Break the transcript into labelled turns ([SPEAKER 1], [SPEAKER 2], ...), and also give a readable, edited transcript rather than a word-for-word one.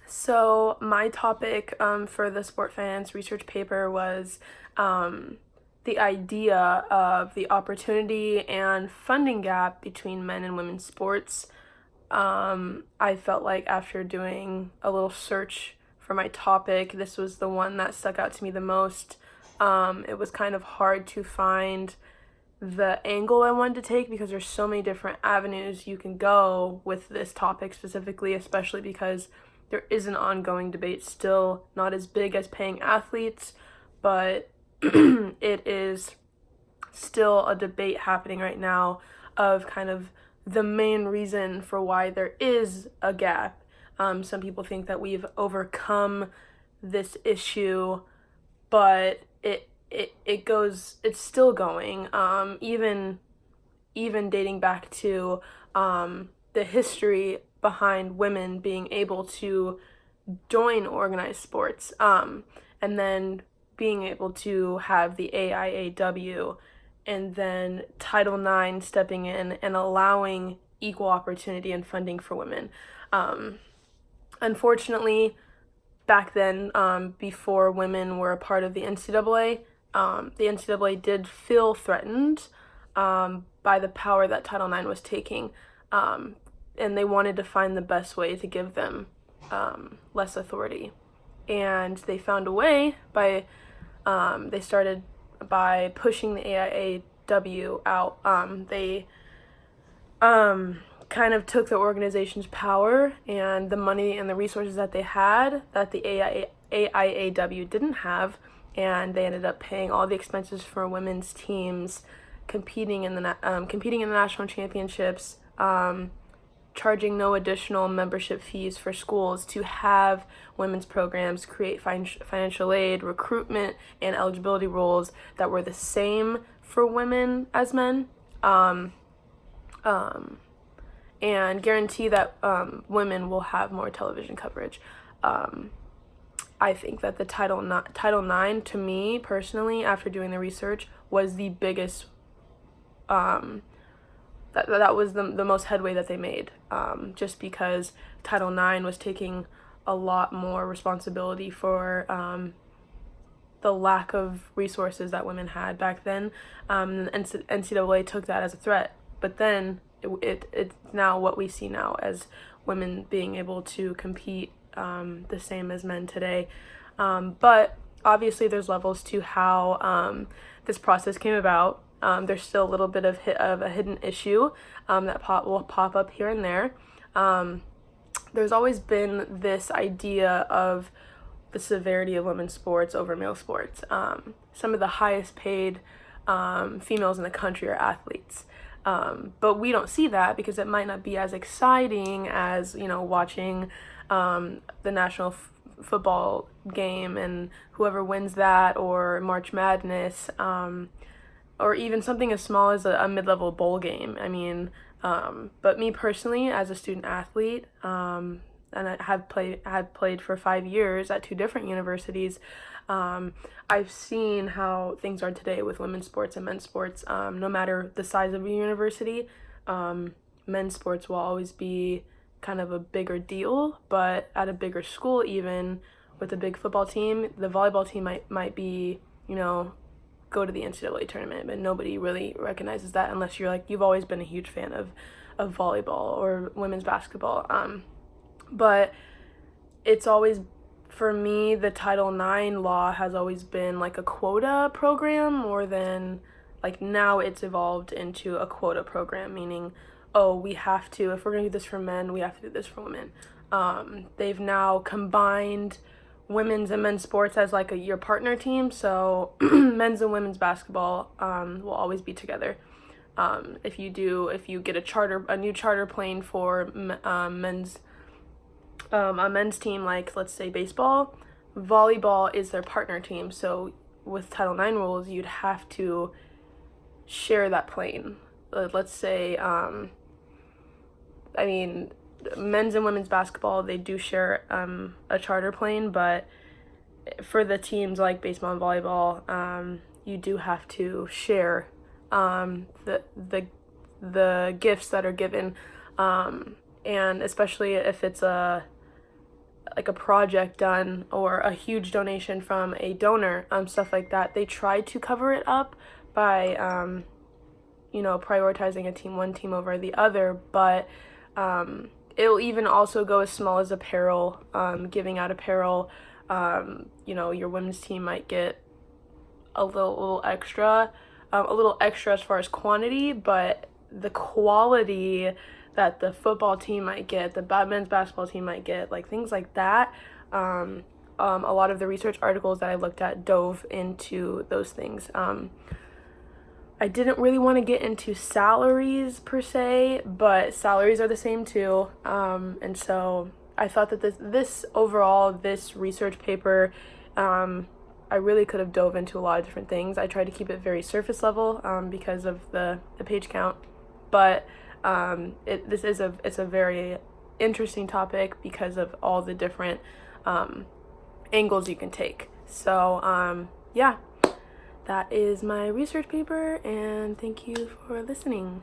[SPEAKER 1] So my topic for the sport finance research paper was the idea of the opportunity and funding gap between men and women's sports. I felt like after doing a little search for my topic, this was the one that stuck out to me the most. It was kind of hard to find the angle I wanted to take because there's so many different avenues you can go with this topic specifically, especially because there is an ongoing debate still, not as big as paying athletes, but it is still a debate happening right now of kind of the main reason for why there is a gap. Some people think that we've overcome this issue, but it's still going. Even dating back to the history behind women being able to join organized sports, and then being able to have the AIAW, and then Title IX stepping in and allowing equal opportunity and funding for women. Um, Unfortunately, back then, before women were a part of the NCAA, the NCAA did feel threatened by the power that Title IX was taking, and they wanted to find the best way to give them less authority. And they found a way they started by pushing the AIAW out. They kind of took the organization's power and the money and the resources that they had that the AIAW didn't have, and they ended up paying all the expenses for women's teams competing in the national championships, charging no additional membership fees for schools to have women's programs, create financial aid, recruitment, and eligibility rules that were the same for women as men. And guarantee that women will have more television coverage. I think that the Title IX, to me personally, after doing the research, was the biggest. That was the most headway that they made. Just because Title IX was taking a lot more responsibility for the lack of resources that women had back then. And NCAA took that as a threat, but then it's now what we see now as women being able to compete the same as men today. But obviously there's levels to how this process came about. There's still a little bit of a hidden issue that will pop up here and there. There's always been this idea of the severity of women's sports over male sports. Some of the highest paid females in the country are athletes. But we don't see that because it might not be as exciting as, watching the national football game and whoever wins that, or March Madness, or even something as small as a mid-level bowl game. I mean, but me personally, as a student athlete, and I had played for 5 years at 2 different universities, I've seen how things are today with women's sports and men's sports. No matter the size of a university, men's sports will always be kind of a bigger deal, but at a bigger school, even with a big football team, the volleyball team might be, go to the NCAA tournament, but nobody really recognizes that unless you've always been a huge fan of volleyball or women's basketball. But it's always, for me, the Title IX law has always been like a quota program more than, like, now it's evolved into a quota program, meaning, oh, we have to, if we're going to do this for men, we have to do this for women. They've now combined women's and men's sports as like your partner team, so men's and women's basketball will always be together. If you get a new charter plane for men's a men's team, like let's say baseball, volleyball is their partner team. So with Title IX rules, you'd have to share that plane. Let's say, men's and women's basketball, they do share a charter plane, but for the teams like baseball and volleyball, you do have to share the gifts that are given, and especially if it's a like a project done or a huge donation from a donor, stuff like that, they try to cover it up by prioritizing a team, one team over the other. But it'll even also go as small as apparel, giving out apparel. Your women's team might get a little extra as far as quantity, but the quality that the football team might get, the men's basketball team might get, like things like that. A lot of the research articles that I looked at dove into those things. I didn't really want to get into salaries per se, but salaries are the same too. And so I thought that this research paper, I really could have dove into a lot of different things. I tried to keep it very surface level because of the page count, but it's a very interesting topic because of all the different angles you can take. So yeah, that is my research paper, and thank you for listening.